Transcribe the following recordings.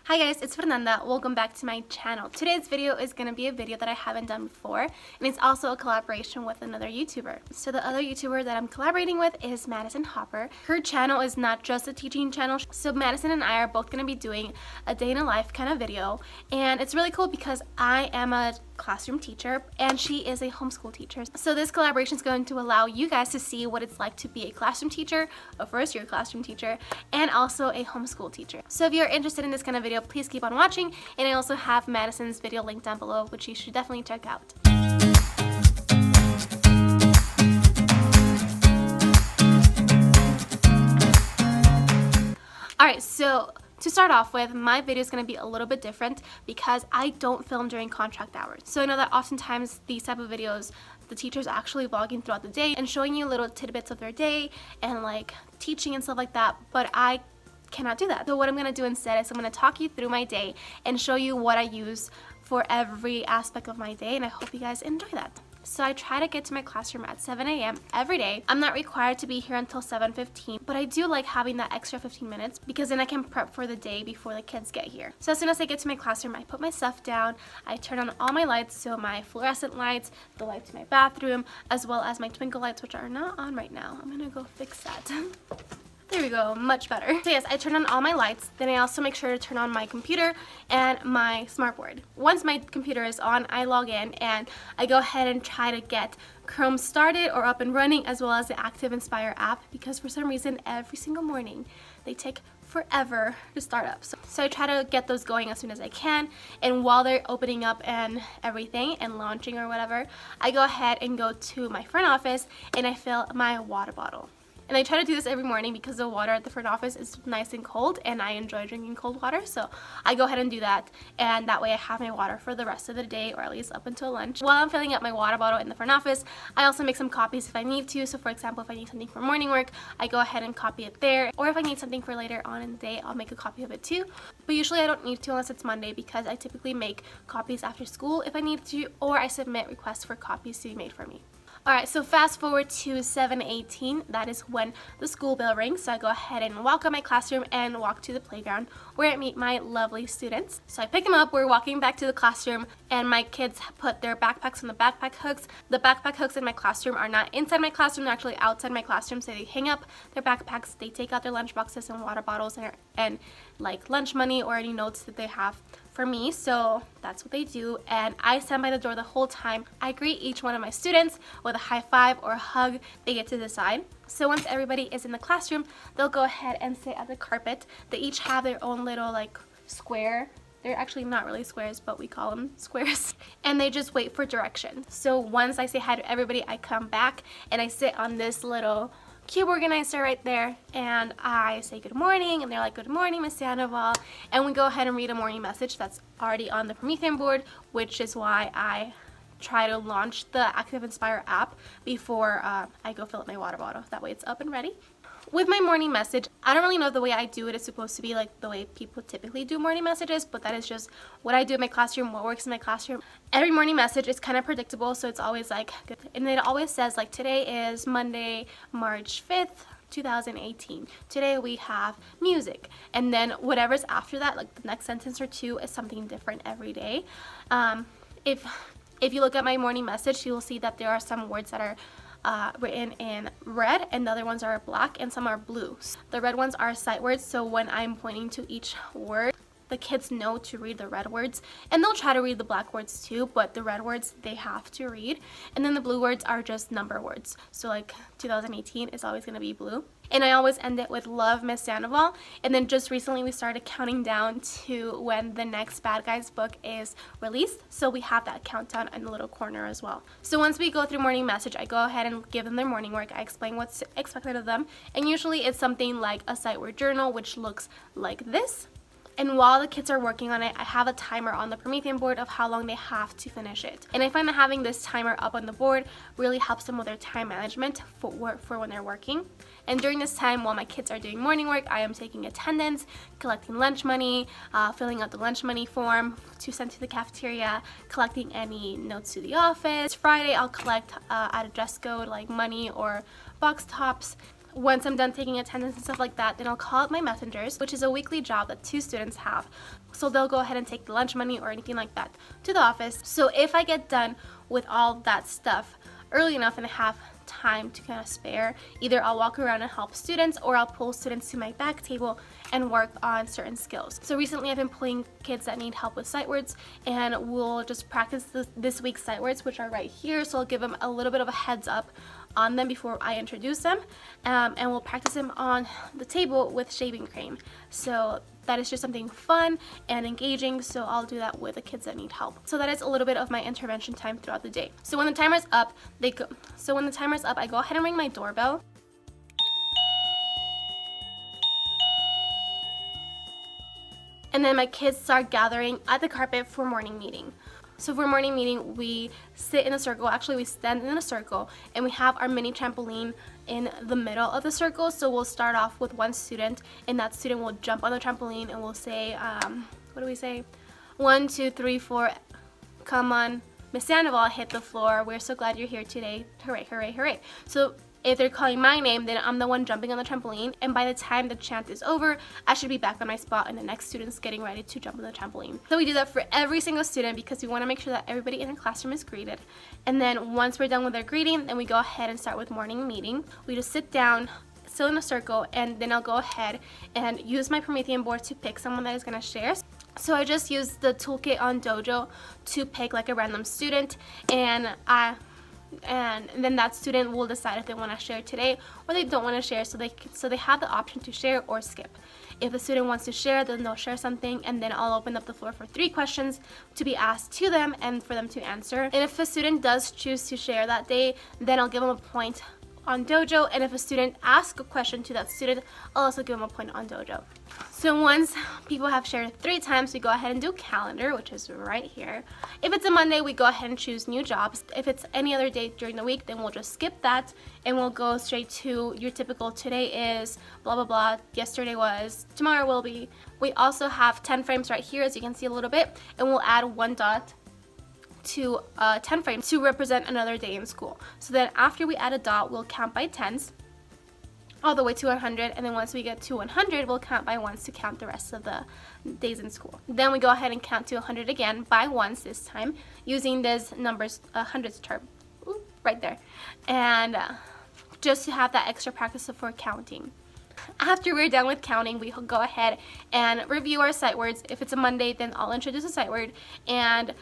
Hi guys, it's Fernanda. Welcome back to my channel. Today's video is going to be a video that I haven't done before, and it's also a collaboration with another YouTuber. So the other YouTuber that I'm collaborating with is Madison Hopper. Her channel is not just a teaching channel, so Madison and I are both going to be doing a day in a life kind of video, and it's really cool because I am a classroom teacher and she is a homeschool teacher. So this collaboration is going to allow you guys to see what it's like to be a classroom teacher, a first-year classroom teacher, and also a homeschool teacher. So if you're interested in this kind of video, please keep on watching, and I also have Madison's video linked down below, which you should definitely check out. Alright, so to start off with, my video is going to be a little bit different because I don't film during contract hours. So I know that oftentimes these type of videos, the teacher's actually vlogging throughout the day and showing you little tidbits of their day and like teaching and stuff like that, but I cannot do that. So what I'm going to do instead is I'm going to talk you through my day and show you what I use for every aspect of my day, and I hope you guys enjoy that. So I try to get to my classroom at 7 a.m. every day. I'm not required to be here until 7:15, but I do like having that extra 15 minutes because then I can prep for the day before the kids get here. So as soon as I get to my classroom, I put my stuff down, I turn on all my lights, so my fluorescent lights, the lights in my bathroom, as well as my twinkle lights, which are not on right now. I'm gonna go fix that. There we go, much better. So yes, I turn on all my lights, then I also make sure to turn on my computer and my smartboard. Once my computer is on, I log in and I go ahead and try to get Chrome started or up and running, as well as the Active Inspire app, because for some reason every single morning they take forever to start up. So I try to get those going as soon as I can, and while they're opening up and everything and launching or whatever, I go ahead and go to my front office and I fill my water bottle. And I try to do this every morning because the water at the front office is nice and cold and I enjoy drinking cold water, so I go ahead and do that, and that way I have my water for the rest of the day, or at least up until lunch. While I'm filling up my water bottle in the front office, I also make some copies if I need to. So for example, if I need something for morning work, I go ahead and copy it there, or if I need something for later on in the day, I'll make a copy of it too. But usually I don't need to unless it's Monday, because I typically make copies after school if I need to, or I submit requests for copies to be made for me. Alright, so fast forward to 7:18, that is when the school bell rings, so I go ahead and walk out my classroom and walk to the playground where I meet my lovely students. So I pick them up, we're walking back to the classroom, and my kids put their backpacks on the backpack hooks. The backpack hooks in my classroom are not inside my classroom, they're actually outside my classroom, so they hang up their backpacks, they take out their lunch boxes and water bottles and like lunch money or any notes that they have for me. So that's what they do, and I stand by the door the whole time. I greet each one of my students with a high five or a hug. They get to decide. So once everybody is in the classroom, they'll go ahead and sit at the carpet. They each have their own little like square. They're actually not really squares, but we call them squares. And they just wait for direction. So once I say hi to everybody, I come back and I sit on this little cube organizer right there, and I say good morning, and they're like, good morning, Miss Sandoval, and we go ahead and read a morning message that's already on the Promethean board, which is why I try to launch the Active Inspire app before I go fill up my water bottle. That way it's up and ready. With my morning message, I don't really know if the way I do it is supposed to be like the way people typically do morning messages, but that is just what I do in my classroom, what works in my classroom. Every morning message is kind of predictable, so it's always like good. And it always says like, today is Monday, March 5th, 2018. Today we have music, and then whatever's after that, like the next sentence or two, is something different every day. If you look at my morning message, you will see that there are some words that are written in red, and the other ones are black, and some are blue. The red ones are sight words, so when I'm pointing to each word, the kids know to read the red words, and they'll try to read the black words too, but the red words they have to read. And then the blue words are just number words, so like 2018 is always going to be blue. And I always end it with love, Miss Sandoval. And then just recently we started counting down to when the next Bad Guys book is released, so we have that countdown in the little corner as well. So once we go through morning message, I go ahead and give them their morning work. I explain what's expected of them, and usually it's something like a sight word journal, which looks like this. And while the kids are working on it, I have a timer on the Promethean board of how long they have to finish it. And I find that having this timer up on the board really helps them with their time management for when they're working. And during this time, while my kids are doing morning work, I am taking attendance, collecting lunch money, filling out the lunch money form to send to the cafeteria, collecting any notes to the office. Friday, I'll collect at a dress code like money or box tops. once I'm done taking attendance and stuff like that, then I'll call up my messengers, which is a weekly job that 2 students have. So they'll go ahead and take the lunch money or anything like that to the office. So if I get done with all that stuff early enough and I have time to kind of spare, either I'll walk around and help students, or I'll pull students to my back table and work on certain skills. So recently I've been pulling kids that need help with sight words, and we'll just practice this week's sight words, which are right here. So I'll give them a little bit of a heads up on them before I introduce them, and we'll practice them on the table with shaving cream. So that is just something fun and engaging, so I'll do that with the kids that need help. So that is a little bit of my intervention time throughout the day. So when the timer's up, I go ahead and ring my doorbell. And then my kids start gathering at the carpet for morning meeting. So for morning meeting, we sit in a circle. Actually, we stand in a circle, and we have our mini trampoline in the middle of the circle. So we'll start off with one student, and that student will jump on the trampoline, and we'll say, what do we say? 1, 2, 3, 4, come on, Miss Sandoval, hit the floor. We're so glad you're here today. Hooray, hooray, hooray. So if they're calling my name, then I'm the one jumping on the trampoline, and by the time the chant is over, I should be back on my spot and the next student's getting ready to jump on the trampoline. So we do that for every single student because we want to make sure that everybody in the classroom is greeted. And then once we're done with their greeting, then we go ahead and start with morning meeting. We just sit down, still in a circle, and then I'll go ahead and use my Promethean board to pick someone that is going to share. So I just use the toolkit on Dojo to pick like a random student, and then that student will decide if they want to share today or they don't want to share, so they have the option to share or skip. If the student wants to share, then they'll share something, and then I'll open up the floor for 3 questions to be asked to them and for them to answer. And if a student does choose to share that day, then I'll give them a point on Dojo, and if a student asks a question to that student, I'll also give them a point on Dojo. So once people have shared 3 times, we go ahead and do calendar, which is right here. If it's a Monday, we go ahead and choose new jobs. If it's any other day during the week, then we'll just skip that and we'll go straight to your typical today is blah blah blah, yesterday was, tomorrow will be. We also have 10 frames right here, as you can see a little bit, and we'll add 1 dot to 10 frames to represent another day in school. So then after we add a dot, we'll count by tens all the way to 100, and then once we get to 100, we'll count by ones to count the rest of the days in school. Then we go ahead and count to 100 again by ones this time, using this numbers hundreds chart right there, and just to have that extra practice for counting. After we're done with counting, we go ahead and review our sight words. If it's a Monday, then I'll introduce a sight word, and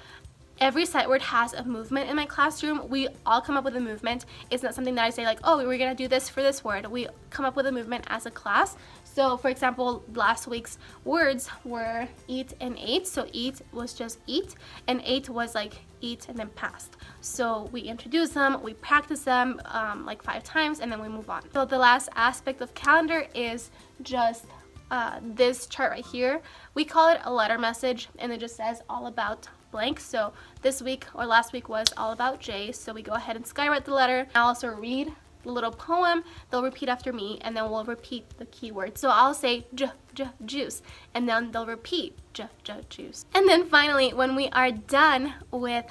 every sight word has a movement in my classroom. We all come up with a movement. It's not something that I say like, oh, we're gonna do this for this word. We come up with a movement as a class. So for example, last week's words were eat and ate. So eat was just eat, and ate was like eat and then past. So we introduce them, we practice them like 5 times, and then we move on. So the last aspect of calendar is just this chart right here. We call it a letter message, and it just says all about blank. So this week or last week was all about J, so we go ahead and skywrite the letter. I'll also read the little poem. They'll repeat after me, and then we'll repeat the keyword. So I'll say juice, and then they'll repeat juice. And then finally, when we are done with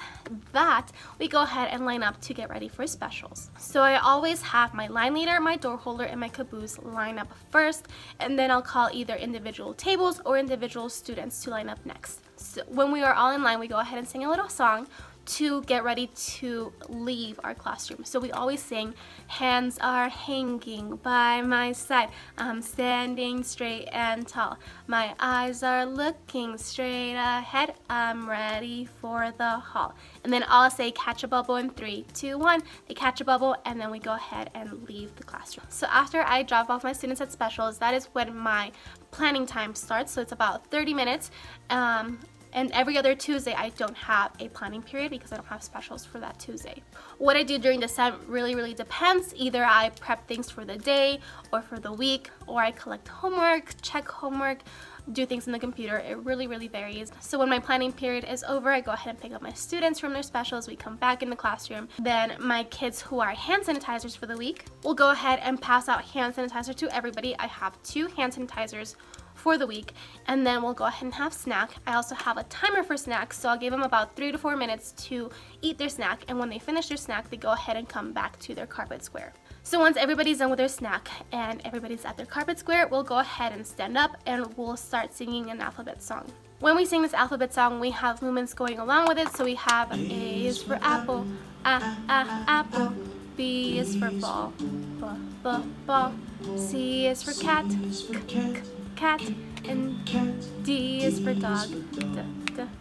that, we go ahead and line up to get ready for specials. So I always have my line leader, my door holder, and my caboose line up first, and then I'll call either individual tables or individual students to line up next. So when we are all in line, we go ahead and sing a little song to get ready to leave our classroom. So we always sing, hands are hanging by my side, I'm standing straight and tall, my eyes are looking straight ahead, I'm ready for the hall. And then I'll say catch a bubble in 3, 2, 1, they catch a bubble, and then we go ahead and leave the classroom. So after I drop off my students at specials, that is when my planning time starts. So it's about 30 minutes. And every other Tuesday, I don't have a planning period because I don't have specials for that Tuesday. What I do during this time really depends. Either I prep things for the day or for the week, or I collect homework, check homework, do things on the computer. It really varies. So when my planning period is over, I go ahead and pick up my students from their specials. We come back in the classroom. Then my kids who are hand sanitizers for the week will go ahead and pass out hand sanitizer to everybody. I have 2 hand sanitizers for the week, and then we'll go ahead and have snack. I also have a timer for snacks, so I'll give them about 3 to 4 minutes to eat their snack, and when they finish their snack, they go ahead and come back to their carpet square. So once everybody's done with their snack and everybody's at their carpet square, we'll go ahead and stand up and we'll start singing an alphabet song. When we sing this alphabet song, we have movements going along with it. So we have A is for apple, apple. B is for ball, ball. C is for cat, cat. And D is for dog,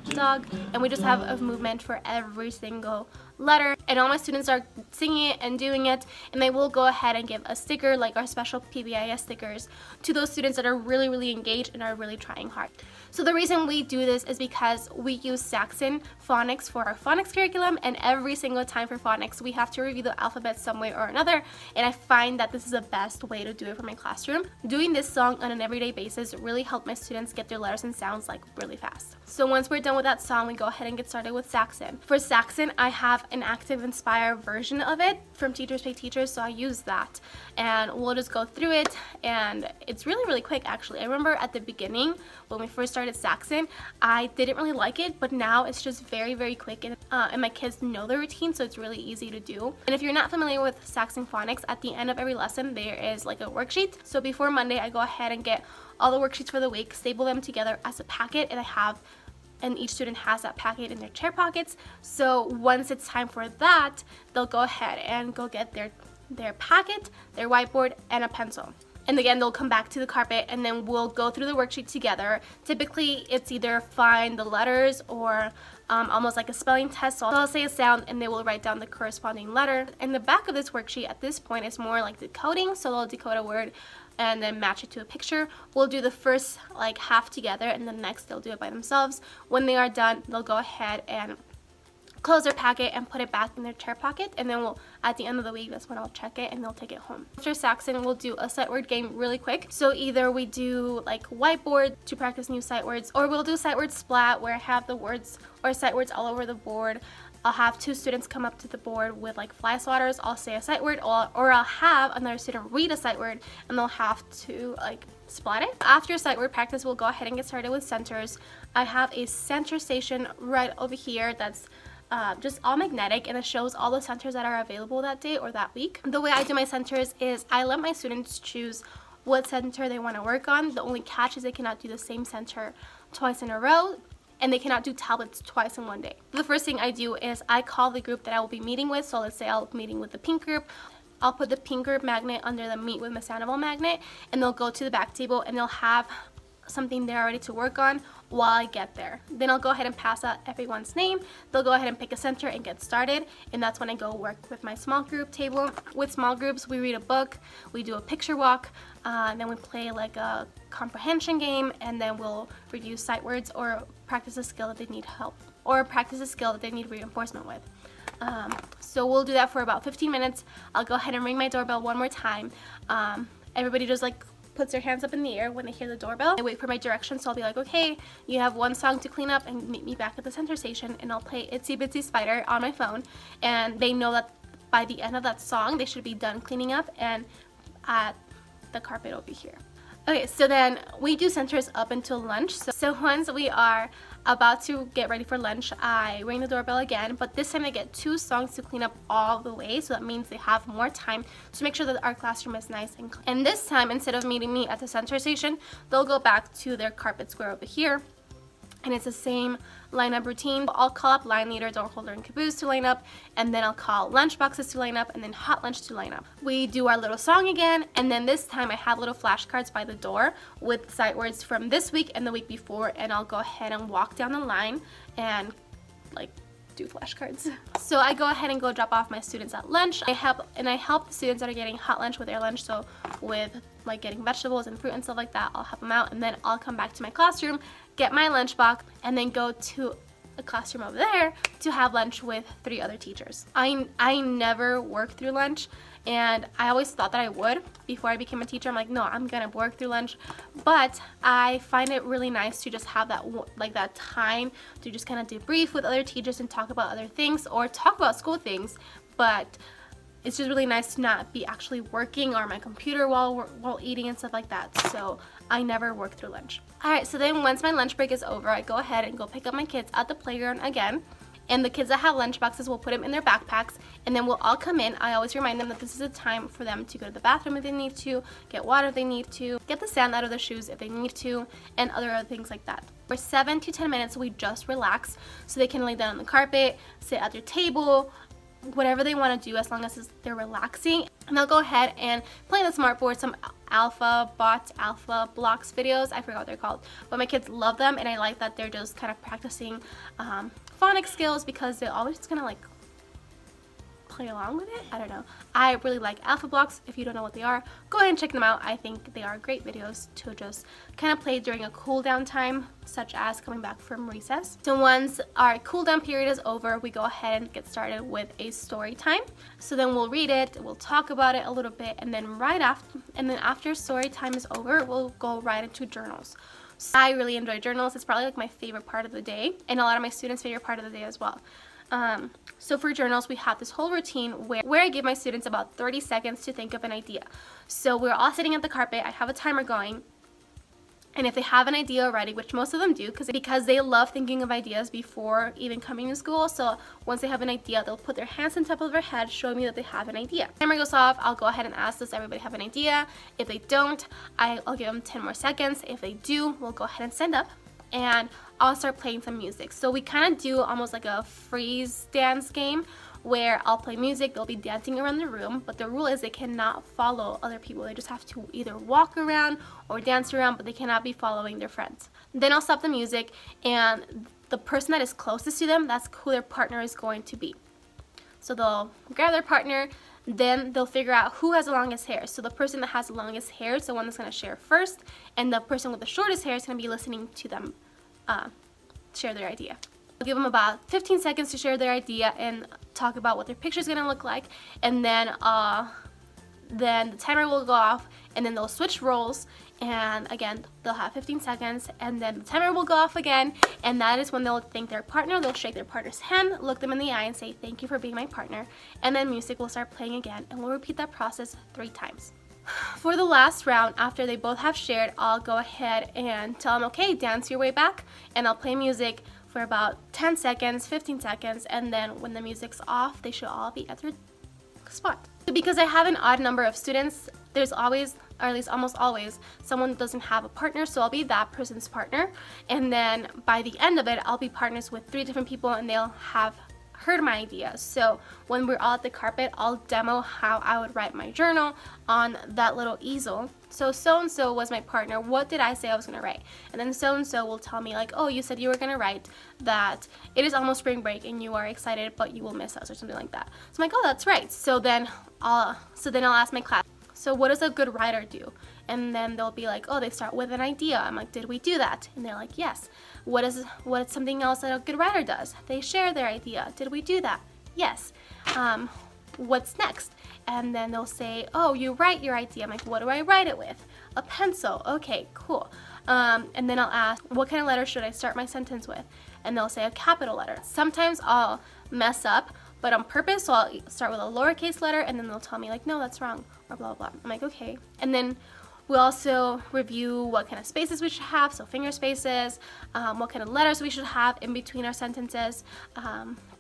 dog. And we just have a movement for every single letter, and all my students are singing it and doing it, and they will go ahead and give a sticker, like our special PBIS stickers, to those students that are really engaged and are really trying hard. So the reason we do this is because we use Saxon phonics for our phonics curriculum, and every single time for phonics we have to review the alphabet some way or another, and I find that this is the best way to do it for my classroom. Doing this song on an everyday basis really helped my students get their letters and sounds like really fast. So once we're done with that song, we go ahead and get started with Saxon. For Saxon, I have an Active Inspire version of it from Teachers Pay Teachers, so I use that, and we'll just go through it, and it's really quick actually. I remember at the beginning when we first started Saxon, I didn't really like it, but now it's just very quick, and my kids know the routine, so it's really easy to do. And if you're not familiar with Saxon phonics, at the end of every lesson there is like a worksheet. So before Monday, I go ahead and get all the worksheets for the week, staple them together as a packet, and each student has that packet in their chair pockets. So once it's time for that, they'll go ahead and go get their packet, their whiteboard, and a pencil. And again, they'll come back to the carpet, and then we'll go through the worksheet together. Typically, it's either find the letters or almost like a spelling test. So I'll say a sound, and they will write down the corresponding letter. And the back of this worksheet at this point is more like decoding, so they'll decode a word and then match it to a picture. We'll do the first like half together, and then next they'll do it by themselves. When they are done, they'll go ahead and close their packet and put it back in their chair pocket, and then at the end of the week, that's when I'll check it and they'll take it home. After Saxon, we'll do a sight word game really quick. So either we do like whiteboard to practice new sight words, or we'll do sight word splat where I have the words or sight words all over the board. I'll have 2 students come up to the board with like fly swatters. I'll say a sight word, or I'll have another student read a sight word, and they'll have to like splat it. After sight word practice, we'll go ahead and get started with centers. I have a center station right over here that's just all magnetic, and it shows all the centers that are available that day or that week. The way I do my centers is I let my students choose what center they want to work on. The only catch is they cannot do the same center twice in a row, and they cannot do tablets twice in one day. The first thing I do is I call the group that I will be meeting with. So let's say I'll be meeting with the pink group. I'll put the pink group magnet under the Meet with Miss Sandoval magnet, and they'll go to the back table and they'll have something there already to work on while I get there. Then I'll go ahead and pass out everyone's name. They'll go ahead and pick a center and get started, and that's when I go work with my small group table. With small groups, we read a book, we do a picture walk, and then we play like a comprehension game, and then we'll review sight words or practice a skill that they need help, or practice a skill that they need reinforcement with. So we'll do that for about 15 minutes. I'll go ahead and ring my doorbell one more time. Everybody just like puts their hands up in the air when they hear the doorbell. I wait for my directions, so I'll be like, okay, you have 1 song to clean up, and meet me back at the center station, and I'll play Itsy Bitsy Spider on my phone, and they know that by the end of that song they should be done cleaning up and at the carpet over here. Okay, so then we do centers up until lunch. So once we are about to get ready for lunch, I ring the doorbell again, but this time they get 2 songs to clean up all the way, so that means they have more time to make sure that our classroom is nice and clean. And this time, instead of meeting me at the center station, they'll go back to their carpet square over here, and it's the same lineup routine. I'll call up line leader, door holder, and caboose to line up, and then I'll call lunch boxes to line up, and then hot lunch to line up. We do our little song again, and then this time I have little flashcards by the door with sight words from this week and the week before, and I'll go ahead and walk down the line and like do flashcards. So I go ahead and go drop off my students at lunch. I help the students that are getting hot lunch with their lunch, so with like getting vegetables and fruit and stuff like that, I'll help them out, and then I'll come back to my classroom, get my lunch box, and then go to a classroom over there to have lunch with 3 other teachers. I never work through lunch, and I always thought that I would before I became a teacher. I'm like, no, I'm gonna work through lunch, but I find it really nice to just have that time to just kind of debrief with other teachers and talk about other things or talk about school things, but it's just really nice to not be actually working on my computer while eating and stuff like that. So I never work through lunch. Alright, so then once my lunch break is over, I go ahead and go pick up my kids at the playground again. And the kids that have lunch boxes will put them in their backpacks, and then we'll all come in. I always remind them that this is a time for them to go to the bathroom if they need to, get water if they need to, get the sand out of their shoes if they need to, and other things like that. For 7 to 10 minutes, we just relax, so they can lay down on the carpet, sit at their table, whatever they want to do, as long as they're relaxing. And they'll go ahead and play on the smartboard, some alpha blocks videos. I forgot what they're called, but my kids love them, and I like that they're just kind of practicing phonics skills, because they're always just gonna like play along with it. I don't know. I really like alpha blocks. If you don't know what they are, go ahead and check them out. I think they are great videos to just kind of play during a cool down time, such as coming back from recess. So once our cool down period is over, we go ahead and get started with a story time. So then we'll read it, we'll talk about it a little bit, and then after story time is over, we'll go right into journals. So I really enjoy journals. It's probably like my favorite part of the day, and a lot of my students' favorite part of the day as well. So for journals, we have this whole routine where I give my students about 30 seconds to think of an idea. So we're all sitting at the carpet, I have a timer going, and if they have an idea already, which most of them do, because they love thinking of ideas before even coming to school, so once they have an idea, they'll put their hands on top of their head, showing me that they have an idea. Timer goes off, I'll go ahead and ask, does everybody have an idea? If they don't, I'll give them 10 more seconds. If they do, we'll go ahead and stand up, and I'll start playing some music. So we kind of do almost like a freeze dance game, where I'll play music, they'll be dancing around the room, but the rule is they cannot follow other people. They just have to either walk around or dance around, but they cannot be following their friends. Then I'll stop the music, and the person that is closest to them, that's who their partner is going to be. So they'll grab their partner, then they'll figure out who has the longest hair. So the person that has the longest hair is the one that's going to share first, and the person with the shortest hair is going to be listening to them share their idea. I'll give them about 15 seconds to share their idea and talk about what their picture is going to look like, and then the timer will go off, and then they'll switch roles, and again they'll have 15 seconds, and then the timer will go off again, and that is when they'll thank their partner. They'll shake their partner's hand, look them in the eye, and say thank you for being my partner, and then music will start playing again, and we'll repeat that process 3 times. For the last round, after they both have shared, I'll go ahead and tell them, okay, dance your way back, and I'll play music for about 10 seconds, 15 seconds, and then when the music's off, they should all be at their spot. Because I have an odd number of students, there's always, or at least almost always, someone that doesn't have a partner, so I'll be that person's partner, and then by the end of it, I'll be partners with 3 different people, and they'll have heard my idea. So when we're all at the carpet, I'll demo how I would write my journal on that little easel. So-and-so was my partner. What did I say I was going to write? And then so-and-so will tell me like, oh, you said you were going to write that it is almost spring break and you are excited, but you will miss us, or something like that. So I'm like, oh, that's right. So then I'll ask my class, so what does a good writer do? And then they'll be like, oh, they start with an idea. I'm like, did we do that? And they're like, yes. What is something else that a good writer does? They share their idea. Did we do that? Yes. What's next? And then they'll say, oh, you write your idea. I'm like, what do I write it with? A pencil. Okay, cool. And then I'll ask, what kind of letter should I start my sentence with? And they'll say a capital letter. Sometimes I'll mess up, but on purpose, so I'll start with a lowercase letter, and then they'll tell me like, no, that's wrong, or blah, blah, blah. I'm like, okay. And then we'll also review what kind of spaces we should have, so finger spaces, what kind of letters we should have in between our sentences,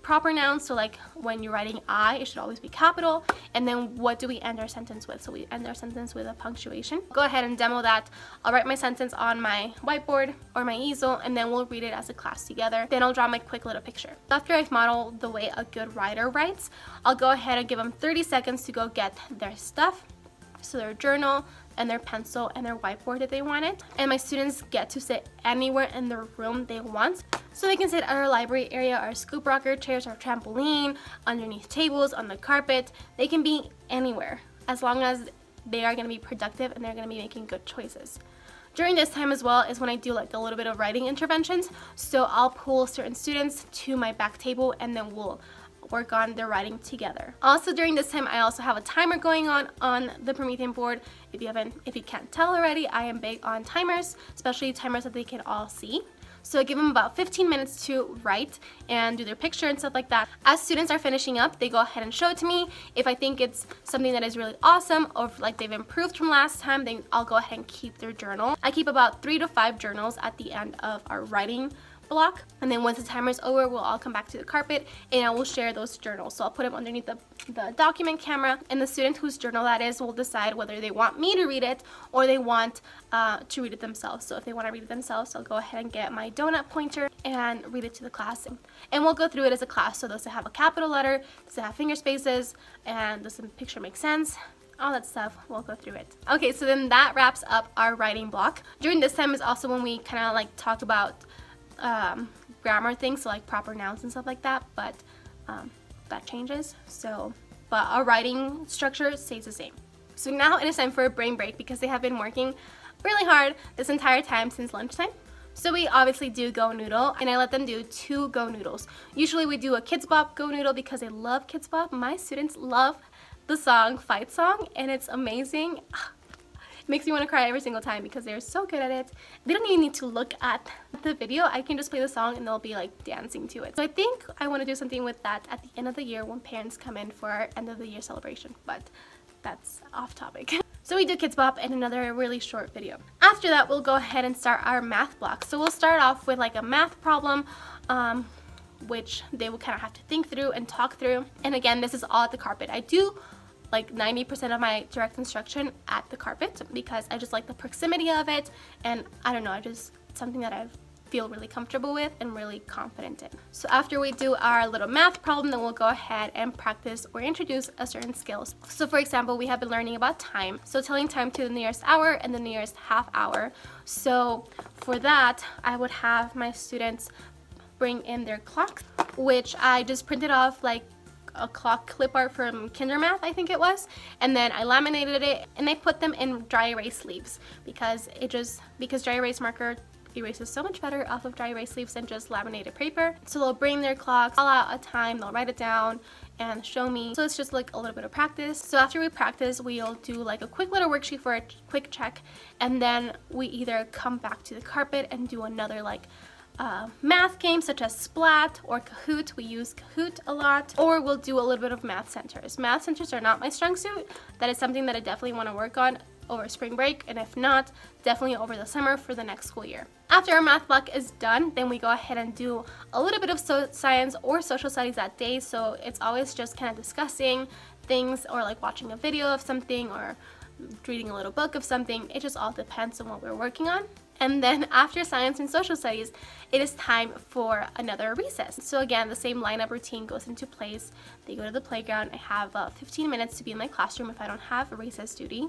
proper nouns, so like when you're writing I, it should always be capital, and then what do we end our sentence with? So we end our sentence with a punctuation. Go ahead and demo that. I'll write my sentence on my whiteboard or my easel, and then we'll read it as a class together. Then I'll draw my quick little picture. After I've modeled the way a good writer writes, I'll go ahead and give them 30 seconds to go get their stuff, so their journal and their pencil and their whiteboard if they want it. And my students get to sit anywhere in the room they want. So they can sit at our library area, our scoop rocker chairs, our trampoline, underneath tables, on the carpet. They can be anywhere as long as they are going to be productive and they're going to be making good choices. During this time as well is when I do like a little bit of writing interventions. So I'll pull certain students to my back table and then we'll work on their writing together. Also during this time, I also have a timer going on the Promethean board. If you can't tell already, I am big on timers, especially timers that they can all see. So I give them about 15 minutes to write and do their picture and stuff like that. As students are finishing up, they go ahead and show it to me. If I think it's something that is really awesome, or if like they've improved from last time, then I'll go ahead and keep their journal. I keep about 3 to 5 journals at the end of our writing block, and then once the timer is over, we'll all come back to the carpet and I will share those journals. So I'll put them underneath the document camera, and the student whose journal that is will decide whether they want me to read it or they want to read it themselves. So if they want to read it themselves, I'll go ahead and get my donut pointer and read it to the class, and we'll go through it as a class. So those that have a capital letter, those that have finger spaces, and does the picture make sense, all that stuff, we'll go through it. Okay, so then that wraps up our writing block. During this time is also when we kind of like talk about grammar things, so like proper nouns and stuff like that, but that changes. So, but our writing structure stays the same. So now it is time for a brain break because they have been working really hard this entire time since lunchtime. So we obviously do Go Noodle, and I let them do 2 Go Noodles. Usually we do a Kids Bop Go Noodle because they love Kids Bop. My students love the song Fight Song, and it's amazing. It makes me want to cry every single time because they're so good at it. They don't even need to look at the video. I can just play the song and they'll be like dancing to it. So I think I want to do something with that at the end of the year when parents come in for our end of the year celebration, but that's off topic. So we do Kids Bop and another really short video. After that, we'll go ahead and start our math block. So we'll start off with like a math problem, which they will kind of have to think through and talk through. And again, this is all at the carpet. I do like 90% of my direct instruction at the carpet because I just like the proximity of it, and I don't know, it's something that I feel really comfortable with and really confident in. So after we do our little math problem, then we'll go ahead and practice or introduce a certain skills. So for example, we have been learning about time, so telling time to the nearest hour and the nearest half hour. So for that, I would have my students bring in their clocks, which I just printed off like a clock clip art from Kinder Math, I think it was, and then I laminated it and I put them in dry erase sleeves because dry erase marker erases so much better off of dry erase sleeves than just laminated paper. So they'll bring their clocks, call out a time, they'll write it down and show me. So it's just like a little bit of practice. So after we practice, we'll do like a quick little worksheet for a quick check, and then we either come back to the carpet and do another like math games such as Splat or Kahoot. We use Kahoot a lot, or we'll do a little bit of math centers. Math centers are not my strong suit. That is something that I definitely want to work on over spring break, and if not, definitely over the summer for the next school year. After our math block is done, then we go ahead and do a little bit of science or social studies that day. So it's always just kind of discussing things or like watching a video of something or reading a little book of something. It just all depends on what we're working on. And then after science and social studies, it is time for another recess. So again, the same lineup routine goes into place. They go to the playground. I have 15 minutes to be in my classroom if I don't have a recess duty.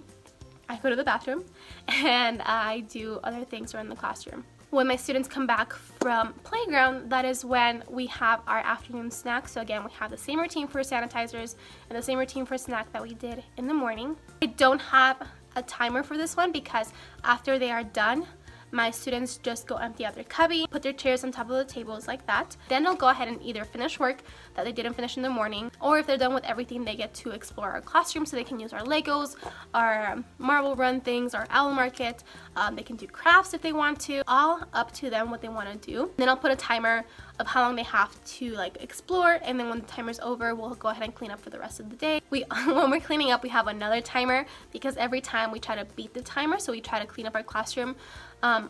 I go to the bathroom and I do other things around the classroom. When my students come back from playground, that is when we have our afternoon snack. So again, we have the same routine for sanitizers and the same routine for snack that we did in the morning. I don't have a timer for this one because after they are done, my students just go empty out their cubby, put their chairs on top of the tables like that. Then they'll go ahead and either finish work that they didn't finish in the morning, or if they're done with everything, they get to explore our classroom so they can use our Legos, our marble run things, our owl market. They can do crafts if they want to, all up to them what they want to do. Then I'll put a timer of how long they have to like explore, and then when the timer's over, we'll go ahead and clean up for the rest of the day. When we're cleaning up, we have another timer because every time we try to beat the timer, so we try to clean up our classroom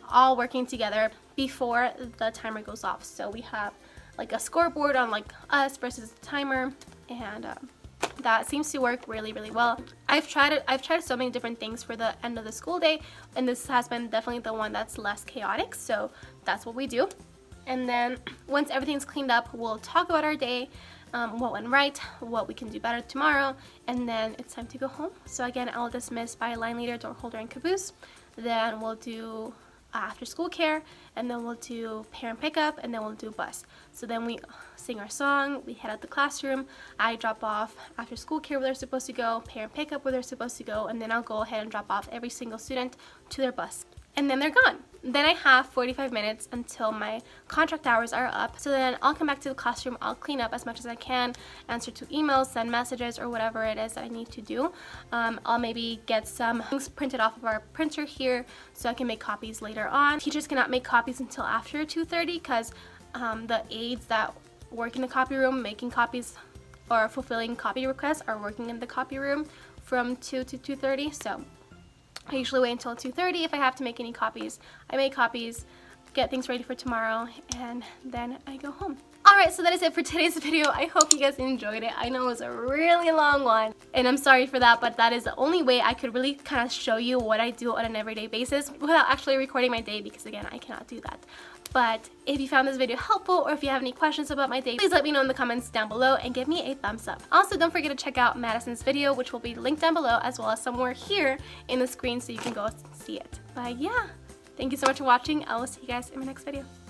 all working together before the timer goes off. So we have like a scoreboard on like us versus the timer, and that seems to work really, really well. I've tried so many different things for the end of the school day, and this has been definitely the one that's less chaotic, so that's what we do. And then once everything's cleaned up, we'll talk about our day, what went right, what we can do better tomorrow, and then it's time to go home. So again, I'll dismiss by line leader, door holder, and caboose. Then we'll do after school care, and then we'll do parent pickup, and then we'll do bus. So then we sing our song, we head out the classroom, I drop off after school care where they're supposed to go, parent pickup where they're supposed to go, and then I'll go ahead and drop off every single student to their bus. And then they're gone. Then I have 45 minutes until my contract hours are up. So then I'll come back to the classroom, I'll clean up as much as I can, answer to emails, send messages, or whatever it is that I need to do. I'll maybe get some things printed off of our printer here so I can make copies later on. Teachers cannot make copies until after 2:30 because the aides that work in the copy room making copies or fulfilling copy requests are working in the copy room from 2 to 2:30. So I usually wait until 2:30 if I have to make any copies. I make copies, get things ready for tomorrow, and then I go home. Alright, so that is it for today's video. I hope you guys enjoyed it. I know it was a really long one, and I'm sorry for that, but that is the only way I could really kind of show you what I do on an everyday basis without actually recording my day, because again, I cannot do that. But if you found this video helpful, or if you have any questions about my day, please let me know in the comments down below and give me a thumbs up. Also, don't forget to check out Madison's video, which will be linked down below, as well as somewhere here in the screen so you can go see it. But yeah, thank you so much for watching. I will see you guys in my next video.